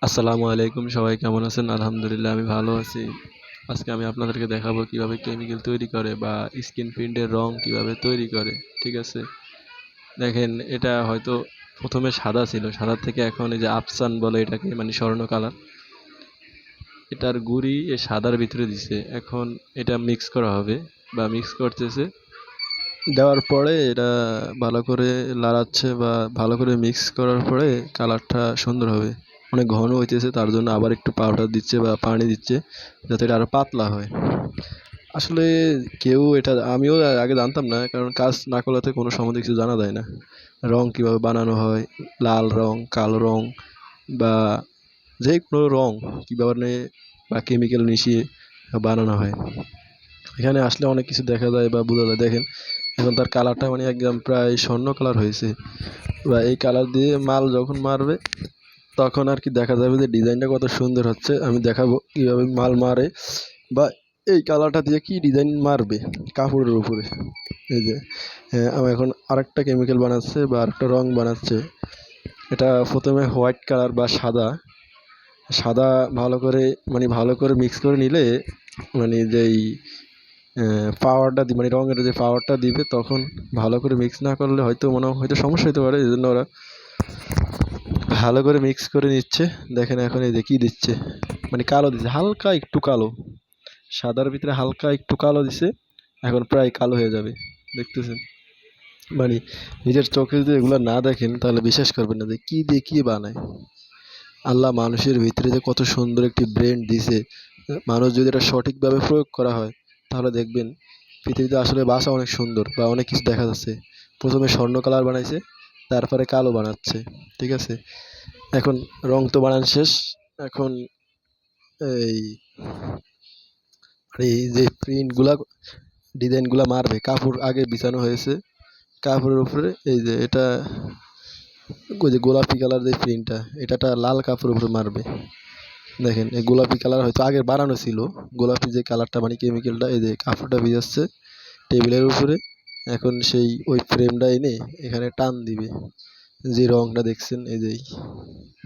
আসসালামু আলাইকুম, সবাই কেমন আছেন? আলহামদুলিল্লাহ আমি ভালো আছি। আজকে আমি আপনাদেরকে দেখাবো কিভাবে কেমিক্যাল তৈরি করে বা স্ক্রিন প্রিন্টের রং কিভাবে তৈরি করে। ঠিক আছে? দেখেন, এটা হয়তো প্রথমে সাদা ছিল, সাদা থেকে এখন এই যে আফসান বলে এটাকে, মানে স্বর্ণ কালার। এটার গুঁড়ি এই সাদার ভিতরে দিছে। এখন এটা মিক্স করা হবে বা মিক্স করতেছে। দেওয়ার পরে এটা ভালো করে লাড়াচ্ছে বা ভালো করে মিক্স করার পরে কালারটা সুন্দর হবে। অনেক ঘন হইতেছে, তার জন্য আবার একটু পাউডার দিচ্ছে বা পানি দিচ্ছে যাতে এটা আরো পাতলা হয়। আসলে কেউ এটা, আমিও আগে জানতাম না, কারণ কাজ না করলে তো কোনো সম্বন্ধে কিছু জানা যায় না। রং কিভাবে বানানো হয়, লাল রং, কালো রং বা যে কোনো রং কিভাবে বা কেমিক্যাল মিশিয়ে বানানো হয়। এখানে আসলে অনেক কিছু দেখা যায় বা বোঝা যায়। দেখেন, এখন তার কালারটা মানে একদম প্রায় স্বর্ণ কালার হয়েছে। বা এই কালার দিয়ে মাল যখন মারবে তখন আর কি দেখা যাবে যে ডিজাইনটা কত সুন্দর হচ্ছে। আমি দেখাবো কিভাবে মাল মারে বা এই কালারটা দিয়ে কি ডিজাইন মারবে কাপড়ের উপরে। এই যে আমি এখন আরেকটা কেমিক্যাল বানাচ্ছে বা আরেকটা রং বানাচ্ছে। এটা প্রথমে হোয়াইট কালার বা সাদা সাদা ভালো করে, মানে ভালো করে মিক্স করে নিলে, মানে যেই পাওয়ারটা মানে রঙের যে পাওয়ারটা দিবে, তখন ভালো করে মিক্স না করলে হয়তো মনে হয়তো সমস্যা হতে পারে। এই জন্য ওরা ভালো করে মিক্স করে নিচ্ছে। দেখেন এখন এই যে কি দিচ্ছে, মানে কালো দিচ্ছে, হালকা একটু কালো, সাদার ভিতরে হালকা একটু কালো দিছে। এখন প্রায় কালো হয়ে যাবে, দেখতেছেন? মানে নিজের চোখে যদি এগুলো না দেখেন তাহলে বিশ্বাস করবেন না যে কি দিয়ে কি বানায়। আল্লাহ মানুষের ভিতরে যে কত সুন্দর একটি ব্রেন দিছে, মানুষ যদি এটা সঠিকভাবে প্রয়োগ করা হয় তাহলে দেখবেন পৃথিবীতে আসলে বাসা অনেক সুন্দর বা অনেক কিছু দেখা যাচ্ছে। প্রথমে স্বর্ণ কালার বানাইছে, তারপরে কালো বানাচ্ছে। ঠিক আছে? এখন রং তো বানানো শেষ। এখন এই এই যে প্রিন্ট গুলা, ডিজাইন গুলা মারবে, কাপড় আগে বিছানো হয়েছে। কাপড়ের উপরে এই যে এটা, ওই যে গোলাপি কালার যে প্রিন্টটা, এটা লাল কাপড়ের উপরে মারবে। দেখেন এই গোলাপি কালার হয়তো আগে বানানো ছিল। গোলাপি যে কালারটা মানে কেমিক্যালটা, এই যে কাপড়টা ভিজাচ্ছে টেবিলের উপরে। এখন সেই ওই ফ্রেমটা এনে এখানে টান দিবে, যে রংটা দেখছেন এই যে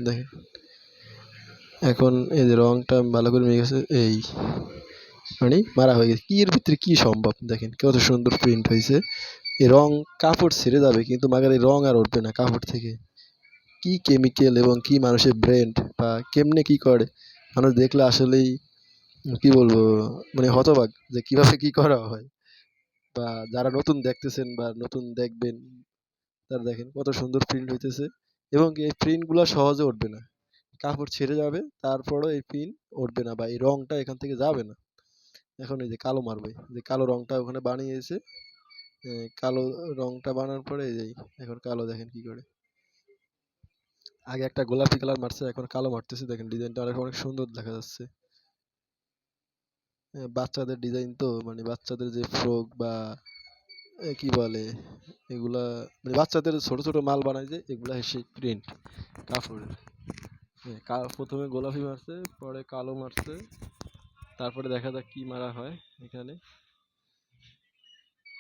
দেখেন। এখন এই যে রংটা ভালো করে মেখে গেছে, এই মানে মারা হয়ে গেছে। কি এর ভিতরে কি সম্ভব, দেখেন কত সুন্দর প্রিন্ট হয়েছে। এই রং কাপড় ছেড়ে যাবে কিন্তু মাগার এই রং আর উঠবে না কাপড় থেকে। কি কেমিক্যাল এবং কি মানুষের ব্রেন বা কেমনে কি করে, মানুষ দেখলে আসলেই কি বলবো, মানে হতবাক যে কিভাবে কি করা হয়। বা যারা নতুন দেখতেছেন বা নতুন দেখবেন, তারা দেখেন কত সুন্দর প্রিন্ট হইতেছে। এবং এই প্রিন্ট গুলা সহজে উঠবে না, কাপড় ছেড়ে যাবে, তারপরও এই প্রিন্ট উঠবে না বা এই রংটা এখান থেকে যাবে না। এখন এই যে কালো মারবে, যে কালো রংটা ওখানে বানিয়েছে, কালো রংটা বানানোর পরে এই যে এখন কালো, দেখেন কি করে। আগে একটা গোলাপি কালার মারছে, এখন কালো মারতেছে। দেখেন ডিজাইনটা অনেক অনেক সুন্দর দেখা যাচ্ছে। বাচ্চাদের ডিজাইন তো, মানে বাচ্চাদের যে ফ্রক বা কি বলে এগুলা, মানে বাচ্চাদের ছোট ছোট মাল বানায় যে এগুলা সেই প্রিন্ট কাপড়ের। প্রথমে গোলাপি মারছে, পরে কালো মারছে, তারপরে দেখা যাক কি মারা হয় এখানে।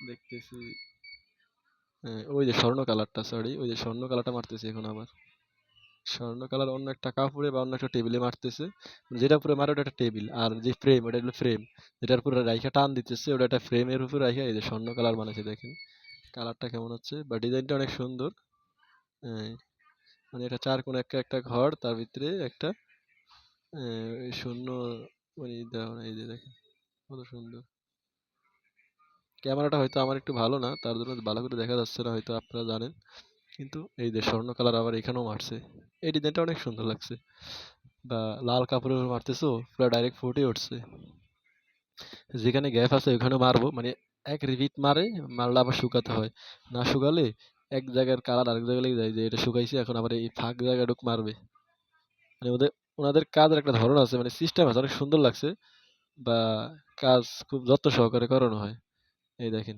দেখতেছি ওই যে স্বর্ণ কালারটা, সরি, ওই যে স্বর্ণ কালারটা মারতেছে এখন আবার। স্বর্ণ কালার অন্য একটা কাপড়ে বা অন্য একটা টেবিলে মারতেছে। যেটা উপরে মারে ওটা একটা টেবিল, আর যে ফ্রেম ওটা হলো ফ্রেম, যেটার উপরে রাইখা টান দিতেছে ওটা একটা ফ্রেমের উপরে রাইখা এই যে স্বর্ণ কালার বানাইছে। দেখেন কালারটা কেমন হচ্ছে বা ডিজাইনটা অনেক সুন্দর। হ্যাঁ, মানে এটা চার কোণ একটা একটা ঘর, তার ভিতরে একটা এই শূন্য, মানে দেওয়া, এই যে দেখেন কত সুন্দর। ক্যামেরাটা হয়তো আমার একটু ভালো না, তার জন্য ভালো করে দেখা যাচ্ছে না, হয়তো আপনারা জানেন। কিন্তু এই যে স্বর্ণ কালার আবার এখানেও মারছে, এই ডিজাইনটা অনেক সুন্দর লাগছে। বা লাল কাপড়ের উপর মারতেছো, পুরো ডাইরেক্ট ফুটে উঠছে। যেখানে গ্যাপ আছে ওখানে মারবো, মানে এক রিপিট মারে, মারলে আবার শুকাতে হয়। না শুকালে এক জায়গার কালার আরেক জায়গায় লেগে যায়, যে এটা শুকাইছে এখন আবার এই ফাঁক জায়গাটুক মারবে। মানে ওনাদের কাজের একটা ধরন আছে, মানে সিস্টেম আছে, অনেক সুন্দর লাগছে। বা কাজ খুব যত্ন সহকারে করানো হয়। এই দেখেন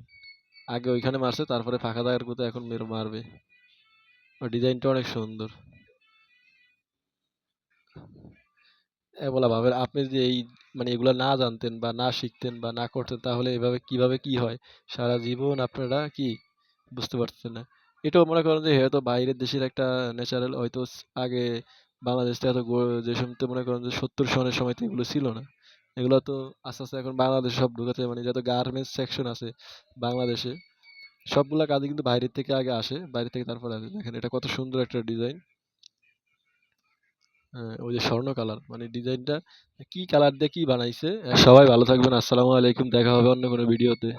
আগে ওইখানে মারছে, তারপরে ফাঁকা জায়গার কোথাও এখন মেরে মারবে। ওর ডিজাইনটা অনেক সুন্দর। বলা ভাবেন আপনি যদি এই, মানে এগুলা না জানতেন বা না শিখতেন বা না করতেন তাহলে এভাবে কিভাবে কি হয় সারা জীবন আপনারা কি বুঝতে পারতেন না। এটাও মনে করেন যে হয়তো বাইরের দেশের একটা ন্যাচারাল, হয়তো আগে বাংলাদেশ তো যে সময় তো মনে করেন যে 70 সনের সময় তো এগুলো ছিল না। এগুলো তো আস্তে, আস্তে এখন বাংলাদেশে সব ঢুকাতে মানে যত গার্মেন্টস সেকশন আছে বাংলাদেশে সবগুলা কাজই কিন্তু বাইরের থেকে আগে আসে। বাইরে থেকে তারপরে আসে। দেখেন এটা কত সুন্দর একটা ডিজাইন। হ্যাঁ, ওই যে স্বর্ণ কালার মানে ডিজাইনটা কি কালার দিয়ে কি বানাইছে। সবাই ভালো থাকবেন। আসসালামু আলাইকুম। দেখা হবে অন্য কোনো ভিডিওতে।